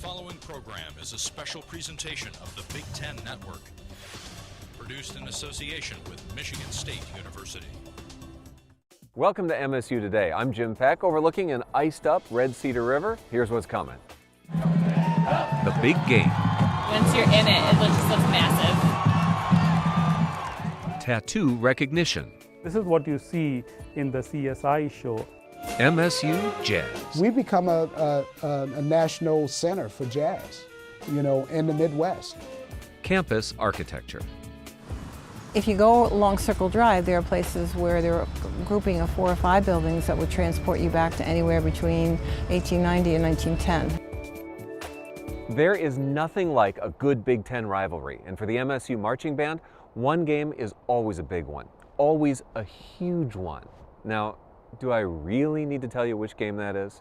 following program is a special presentation of the Big Ten Network, produced in association with Michigan State University. Welcome to MSU Today. I'm Jim Peck, overlooking an iced-up Red Cedar River. Here's what's coming. The big game. Once you're in it, it just looks massive. Tattoo recognition. This is what you see in the CSI show. MSU Jazz. We become a national center for jazz, in the Midwest. Campus architecture. If you go along Circle Drive, there are places where there are a grouping of 4 or 5 buildings that would transport you back to anywhere between 1890 and 1910. There is nothing like a good Big Ten rivalry, and for the MSU Marching Band, one game is always a big one, always a huge one. Now, do I really need to tell you which game that is?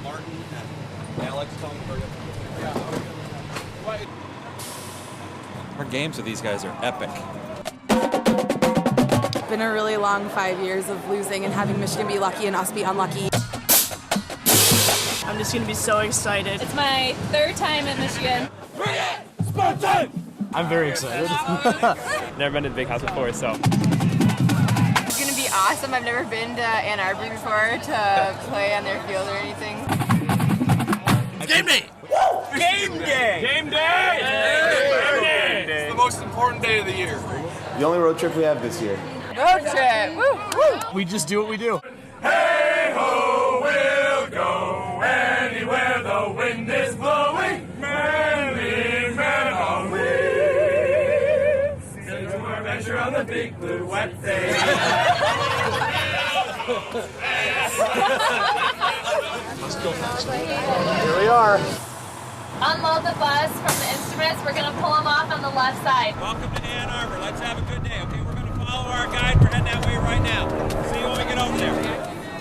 Martin and Alex Our games with these guys are epic. It's been a really long 5 years of losing and having Michigan be lucky and us be unlucky. I'm just going to be so excited. It's my 3rd time in Michigan. Bring it! Spartan! I'm very excited. Never been to the big house before, so. It's going to be awesome. I've never been to Ann Arbor before to play on their field or anything. Game day! Game day! Game day! It's the most important day of the year. The only road trip we have this year. Road trip! Woo, woo. We just do what we do. Hey ho, we'll go anywhere the wind is blowing. Manly men are we. Sing to our adventure on the big blue wet day. Let's go. Here we are. Unload the bus from the instruments. We're going to pull them off on the left side. Welcome to Ann Arbor. Let's have a good day. Okay, we're going to follow our guide. We're heading that way right now. See you when we get over there.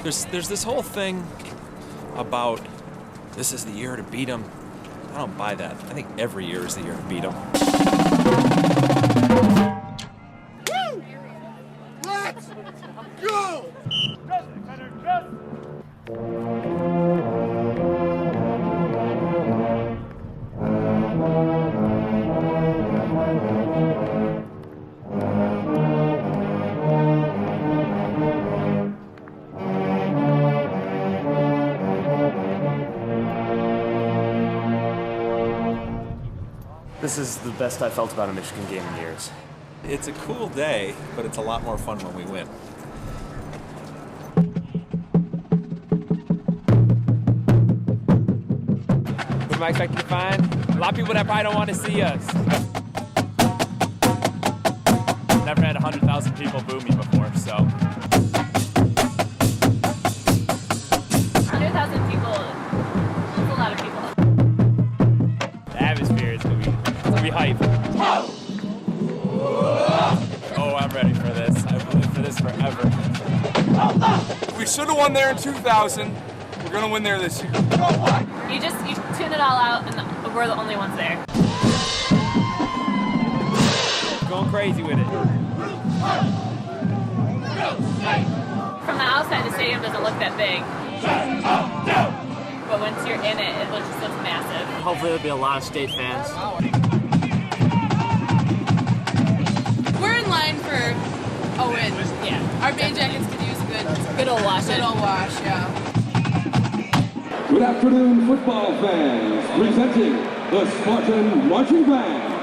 There's this whole thing about this is the year to beat them. I don't buy that. I think every year is the year to beat them. Let's go! This is the best I felt about a Michigan game in years. It's a cool day, but it's a lot more fun when we win. What am I expecting to find? A lot of people that probably don't want to see us. Never had 100,000 people boo me before, so. 100,000 people. That's a lot of people. The atmosphere is going to be hype. Oh, I'm ready for this. I've lived for this forever. We should have won there in 2000. We're going to win there this year. You tune it all out, and we're the only ones there. Going crazy with it. From the outside, the stadium doesn't look that big. But once you're in it, it just looks massive. Hopefully there'll be a lot of state fans. We're in line for a win. Yeah. Our Bay Jackets could use a Good old wash. good old wash, yeah. Good afternoon, football fans. Presenting the Spartan Marching Band.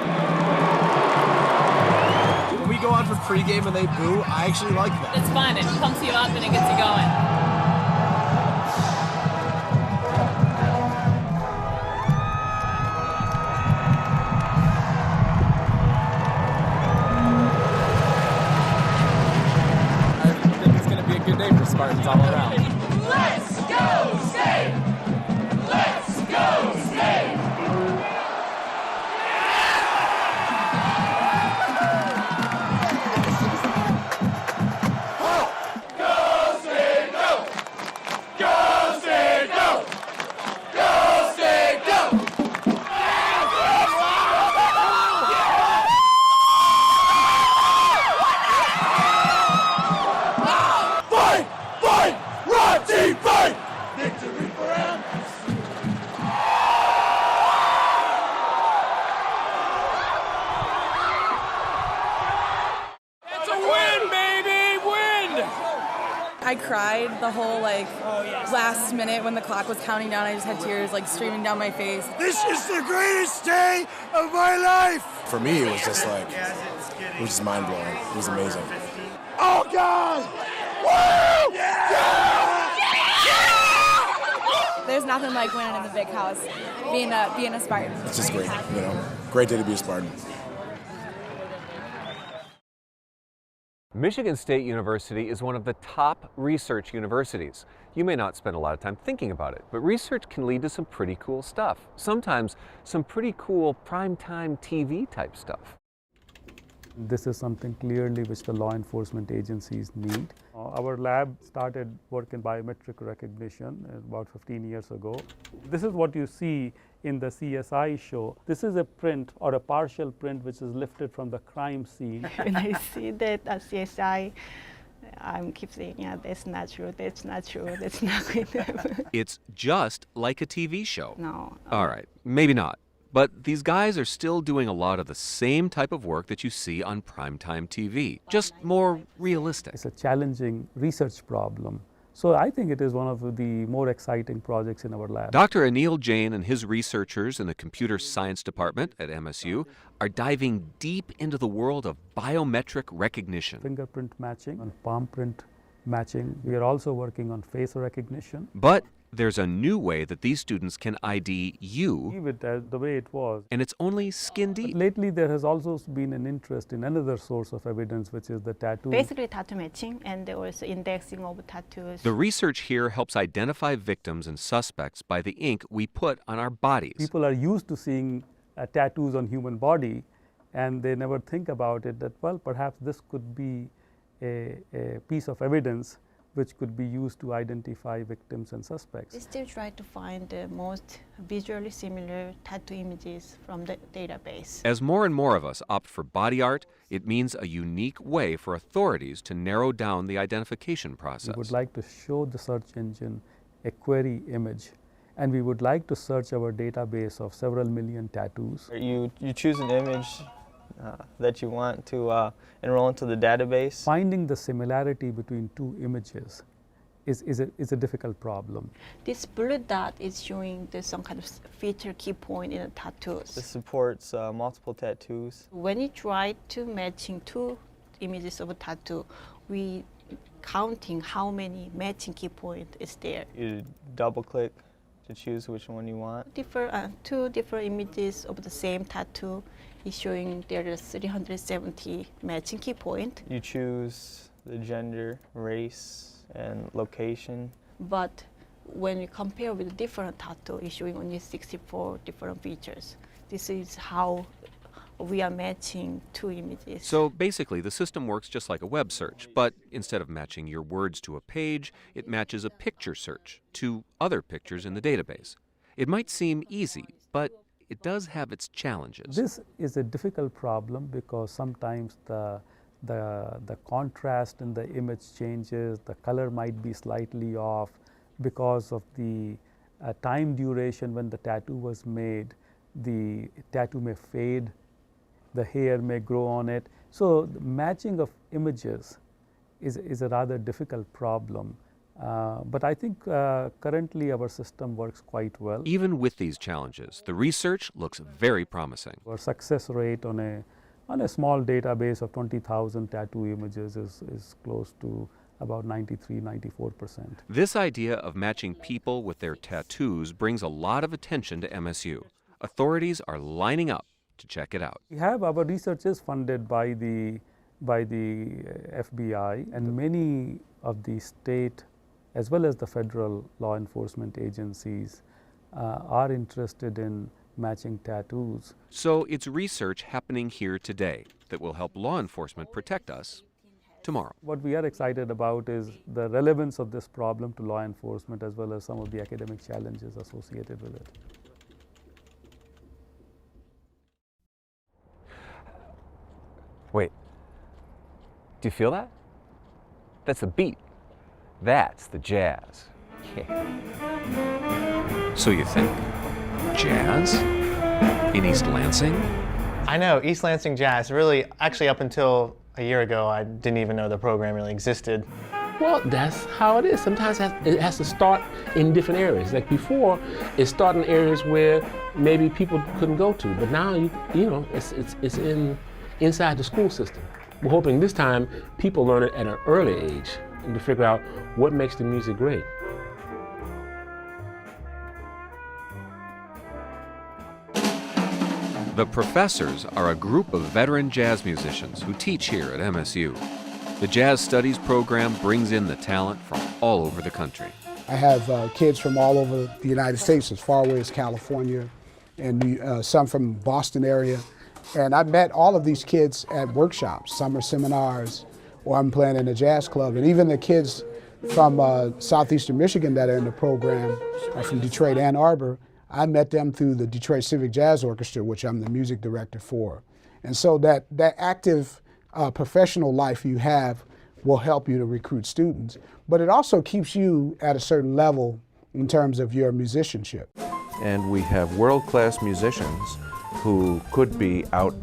When we go out for pregame and they boo, I actually like that. It's fun. It pumps you up and it gets you going. I think it's going to be a good day for Spartans all around. Let's go, State! Let's go, State! Fight! Fight! I cried the whole last minute when the clock was counting down. I just had tears streaming down my face. This is the greatest day of my life! For me, it was just it was just mind-blowing. It was amazing. Oh, God! Woo! Yeah! There's nothing like winning in the big house, being a Spartan. It's just great, Great day to be a Spartan. Michigan State University is one of the top research universities. You may not spend a lot of time thinking about it, but research can lead to some pretty cool stuff. Sometimes some pretty cool primetime TV type stuff. This is something clearly which the law enforcement agencies need. Our lab started work in biometric recognition about 15 years ago. This is what you see in the CSI show. This is a print or a partial print which is lifted from the crime scene. When I see that at CSI, I keep saying, yeah, that's not true, that's not true, that's not going to happen. It's just like a TV show. No. All right, maybe not. But these guys are still doing a lot of the same type of work that you see on primetime TV, just more realistic. It's a challenging research problem. So I think it is one of the more exciting projects in our lab. Dr. Anil Jain and his researchers in the computer science department at MSU are diving deep into the world of biometric recognition. Fingerprint matching and palm print matching. We are also working on face recognition. But there's a new way that these students can ID you. Leave it as the way it was. And it's only skin deep. But lately there has also been an interest in another source of evidence, which is the tattoo. Basically tattoo matching and also indexing of tattoos. The research here helps identify victims and suspects by the ink we put on our bodies. People are used to seeing tattoos on human body, and they never think about it that, well, perhaps this could be a piece of evidence which could be used to identify victims and suspects. We still try to find the most visually similar tattoo images from the database. As more and more of us opt for body art, it means a unique way for authorities to narrow down the identification process. We would like to show the search engine a query image, and we would like to search our database of several million tattoos. You choose an image that you want to enroll into the database. Finding the similarity between two images is a difficult problem. This blue dot is showing some kind of feature key point in the tattoos. This supports multiple tattoos. When you try to matching two images of a tattoo, we counting how many matching key point is there. You double click to choose which one you want. Two different images of the same tattoo is showing there is 370 matching key point. You choose the gender, race, and location. But when you compare with different tattoo, it's showing only 64 different features. This is how we are matching two images. So basically, the system works just like a web search, but instead of matching your words to a page, it matches a picture search to other pictures in the database. It might seem easy, but it does have its challenges. This is a difficult problem because sometimes the contrast in the image changes, the color might be slightly off because of the time duration when the tattoo was made. The tattoo may fade, the hair may grow on it. So the matching of images is a rather difficult problem. But I think currently our system works quite well. Even with these challenges, the research looks very promising. Our success rate on a small database of 20,000 tattoo images is close to about 93–94%. This idea of matching people with their tattoos brings a lot of attention to MSU. Authorities are lining up to check it out. Our research is funded by the FBI, and many of the state as well as the federal law enforcement agencies are interested in matching tattoos. So it's research happening here today that will help law enforcement protect us tomorrow. What we are excited about is the relevance of this problem to law enforcement as well as some of the academic challenges associated with it. Wait, do you feel that? That's the beat. That's the jazz. Yeah. So you think jazz in East Lansing? I know, East Lansing Jazz. Really, actually up until a year ago, I didn't even know the program really existed. Well, that's how it is. Sometimes it has to start in different areas. Like before, it started in areas where maybe people couldn't go to, but now you know it's inside the school system. We're hoping this time people learn it at an early age and to figure out what makes the music great. The professors are a group of veteran jazz musicians who teach here at MSU. The Jazz Studies program brings in the talent from all over the country. I have kids from all over the United States, as far away as California, and some from Boston area. And I've met all of these kids at workshops, summer seminars, or I'm playing in a jazz club. And even the kids from southeastern Michigan that are in the program are from Detroit, Ann Arbor. I met them through the Detroit Civic Jazz Orchestra, which I'm the music director for. And so that active professional life you have will help you to recruit students, but it also keeps you at a certain level in terms of your musicianship. And we have world-class musicians who could be out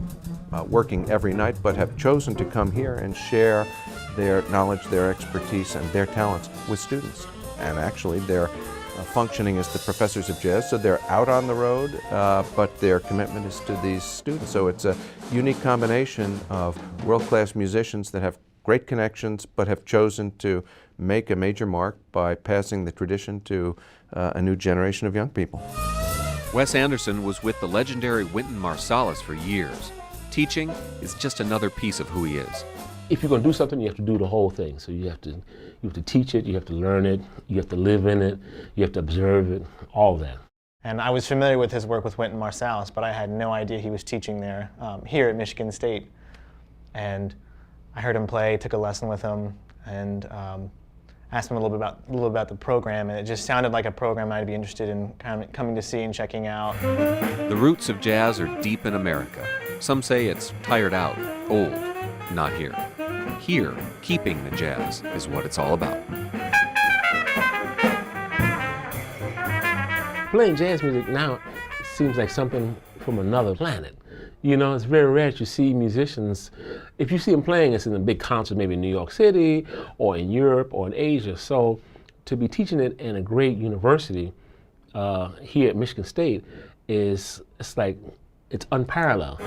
working every night, but have chosen to come here and share their knowledge, their expertise, and their talents with students. And actually they're functioning as the professors of jazz, so they're out on the road, but their commitment is to these students. So it's a unique combination of world-class musicians that have great connections, but have chosen to make a major mark by passing the tradition to a new generation of young people. Wes Anderson was with the legendary Wynton Marsalis for years. Teaching is just another piece of who he is. If you're going to do something, you have to do the whole thing. So you have to teach it, you have to learn it, you have to live in it, you have to observe it, all that. And I was familiar with his work with Wynton Marsalis, but I had no idea he was teaching there here at Michigan State. And I heard him play, took a lesson with him, and asked him a little bit about the program, and it just sounded like a program I'd be interested in coming to see and checking out. The roots of jazz are deep in America. Some say it's tired out, old. Not here. Here, keeping the jazz is what it's all about. Playing jazz music now seems like something from another planet. You know, it's very rare that you see musicians, if you see them playing, it's in a big concert, maybe in New York City, or in Europe, or in Asia. So to be teaching it in a great university here at Michigan State it's unparalleled.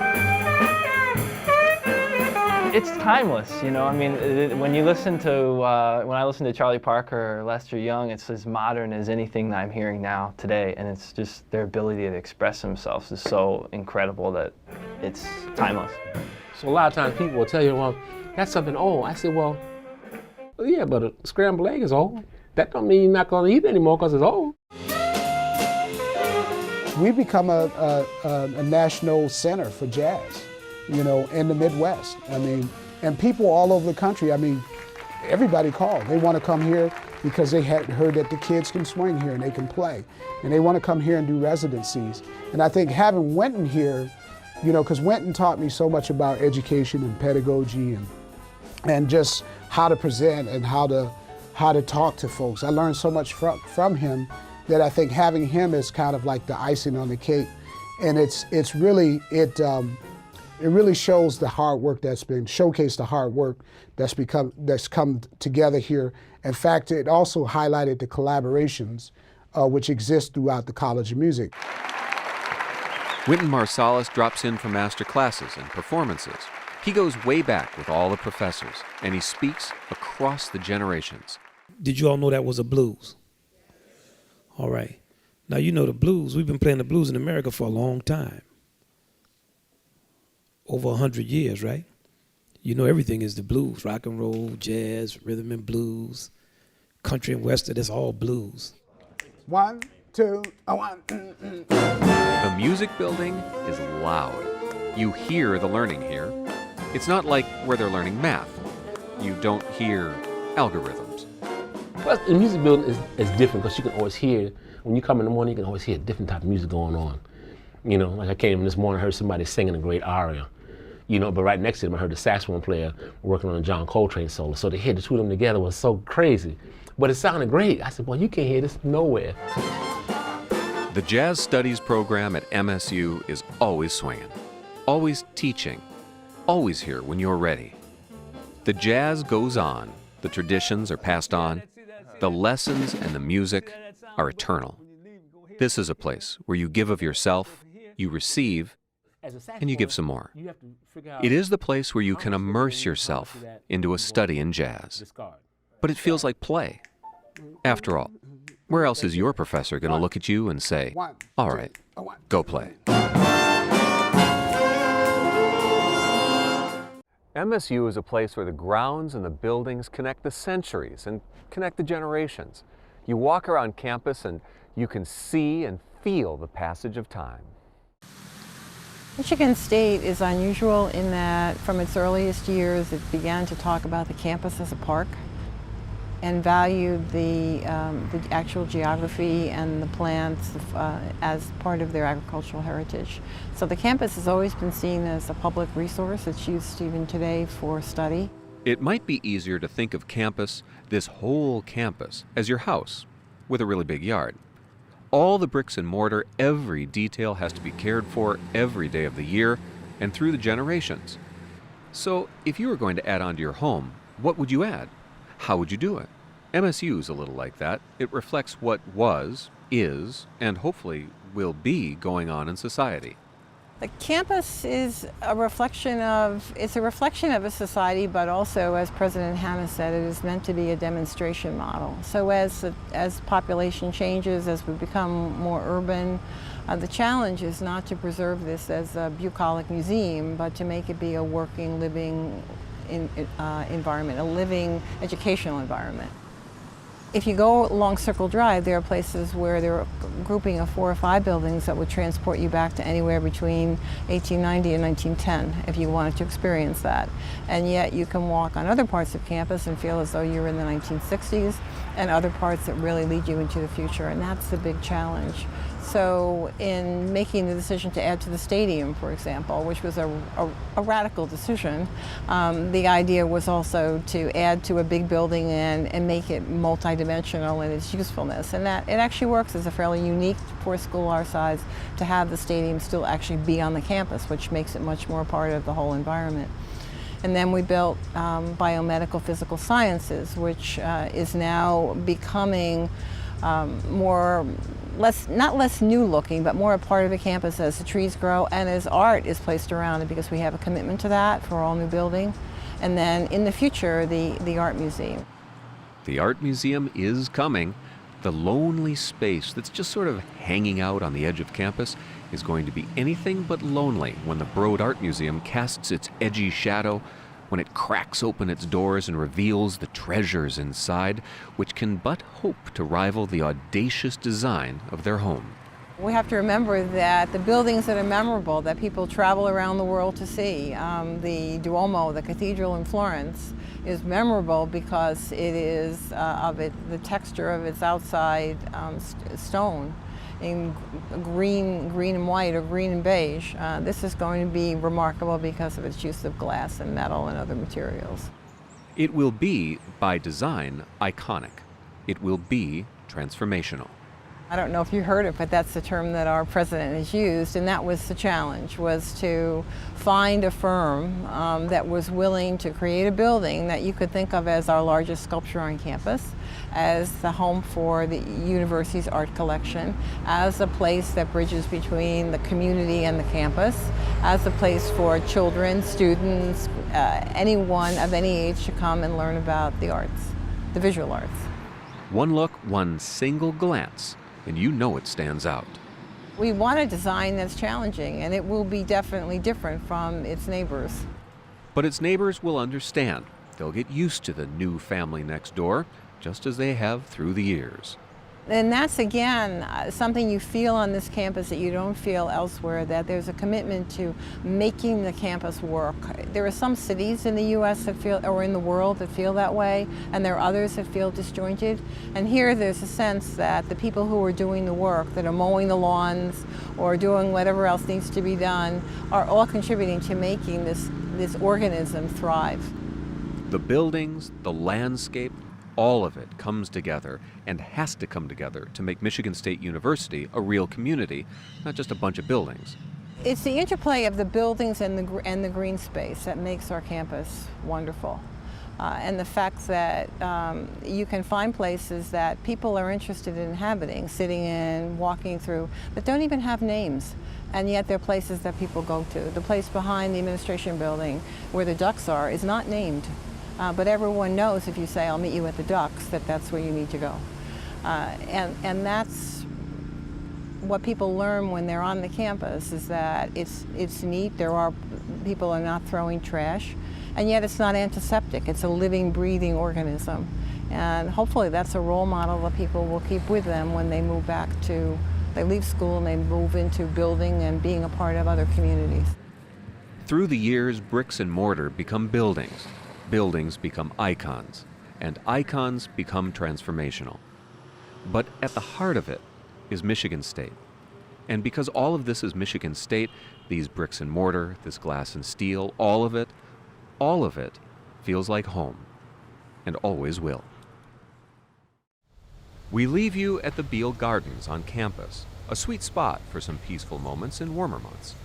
It's timeless, you know. I mean, when I listen to Charlie Parker or Lester Young, it's as modern as anything that I'm hearing now today, and it's just their ability to express themselves is so incredible that it's timeless. So a lot of times people will tell you, well, that's something old. I say, well, yeah, but a scrambled egg is old. That don't mean you're not going to eat it anymore because it's old. We become a national center for jazz, you know, in the Midwest. I mean, and people all over the country, I mean, everybody called. They want to come here because they had heard that the kids can swing here and they can play. And they want to come here and do residencies. And I think having Wynton here, you know, because Wynton taught me so much about education and pedagogy and just how to present and how to talk to folks. I learned so much from him that I think having him is kind of like the icing on the cake. And it really shows the hard work that's been showcased, the hard work that's come together here. In fact, it also highlighted the collaborations which exist throughout the College of Music. Wynton Marsalis drops in for master classes and performances. He goes way back with all the professors, and he speaks across the generations. Did you all know that was a blues? All right. Now, you know the blues. We've been playing the blues in America for a long time. Over 100 years, right? You know everything is the blues. Rock and roll, jazz, rhythm and blues, country and western, it's all blues. 1, 2, 1. The music building is loud. You hear the learning here. It's not like where they're learning math. You don't hear algorithms. Plus, the music building is different because you can always hear, when you come in the morning, you can always hear a different type of music going on. You know, like I came in this morning, I heard somebody singing a great aria. You know, but right next to them, I heard the saxophone player working on a John Coltrane solo. So to hear the two of them together was so crazy. But it sounded great. I said, well, you can't hear this nowhere. The Jazz Studies program at MSU is always swinging, always teaching, always here when you're ready. The jazz goes on The traditions are passed on. The lessons and the music are eternal. This is a place where you give of yourself, you receive, and you give some more. It is the place where you can immerse yourself into a study in jazz. But it feels like play. After all, where else is your professor going to look at you and say, all right, go play? MSU is a place where the grounds and the buildings connect the centuries and connect the generations. You walk around campus and you can see and feel the passage of time. Michigan State is unusual in that from its earliest years it began to talk about the campus as a park and valued the actual geography and the plants as part of their agricultural heritage. So the campus has always been seen as a public resource. It's used even today for study. It might be easier to think of campus, this whole campus, as your house with a really big yard. All the bricks and mortar, every detail has to be cared for every day of the year and through the generations. So if you were going to add on to your home, what would you add? How would you do it? MSU is a little like that. It reflects what was, is, and hopefully will be going on in society. The campus is a reflection of a society, but also, as President Hanna said, it is meant to be a demonstration model. So as population changes, as we become more urban, the challenge is not to preserve this as a bucolic museum, but to make it be a working, living environment, a living educational environment. If you go along Circle Drive, there are places where there are a grouping of 4 or 5 buildings that would transport you back to anywhere between 1890 and 1910 if you wanted to experience that. And yet you can walk on other parts of campus and feel as though you're in the 1960s, and other parts that really lead you into the future, and that's the big challenge. So in making the decision to add to the stadium, for example, which was a radical decision, the idea was also to add to a big building and make it multidimensional in its usefulness. And that it actually works as a fairly unique for a school our size to have the stadium still actually be on the campus, which makes it much more part of the whole environment. And then we built biomedical physical sciences, which is now becoming not less new looking, but more a part of the campus as the trees grow and as art is placed around it, because we have a commitment to that for all new building. And then in the future, the art museum. The art museum is coming. The lonely space that's just sort of hanging out on the edge of campus is going to be anything but lonely when the Broad Art Museum casts its edgy shadow, when it cracks open its doors and reveals the treasures inside, which can but hope to rival the audacious design of their home. We have to remember that the buildings that are memorable, that people travel around the world to see, the Duomo, the cathedral in Florence, is memorable because it is the texture of its outside stone in green and white, or green and beige. This is going to be remarkable because of its use of glass and metal and other materials. It will be, by design, iconic. It will be transformational. I don't know if you heard it, but that's the term that our president has used, and that was the challenge, was to find a firm that was willing to create a building that you could think of as our largest sculpture on campus, as the home for the university's art collection, as a place that bridges between the community and the campus, as a place for children, students, anyone of any age to come and learn about the arts, the visual arts. One look, one single glance, and you know it stands out. We want a design that's challenging, and it will be definitely different from its neighbors. But its neighbors will understand. They'll get used to the new family next door, just as they have through the years. And that's, again, something you feel on this campus that you don't feel elsewhere, that there's a commitment to making the campus work. There are some cities in the U.S. that feel, or in the world, that feel that way, and there are others that feel disjointed. And here there's a sense that the people who are doing the work, that are mowing the lawns or doing whatever else needs to be done, are all contributing to making this organism thrive. The buildings, the landscape, all of it comes together and has to come together to make Michigan State University a real community, not just a bunch of buildings. It's the interplay of the buildings and the green space that makes our campus wonderful. And the fact that you can find places that people are interested in inhabiting, sitting in, walking through, that don't even have names. And yet they're places that people go to. The place behind the administration building where the ducks are is not named. But everyone knows if you say, I'll meet you at the ducks, that that's where you need to go. And that's what people learn when they're on the campus, is that it's neat. People are not throwing trash. And yet it's not antiseptic. It's a living, breathing organism. And hopefully that's a role model that people will keep with them when they move back to, they leave school and they move into building and being a part of other communities. Through the years, bricks and mortar become buildings. Buildings become icons. And icons become transformational. But at the heart of it is Michigan State. And because all of this is Michigan State, these bricks and mortar, this glass and steel, all of it feels like home, and always will. We leave you at the Beale Gardens on campus, a sweet spot for some peaceful moments in warmer months.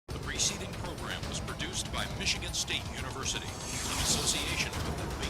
The preceding program was produced by Michigan State University in association with the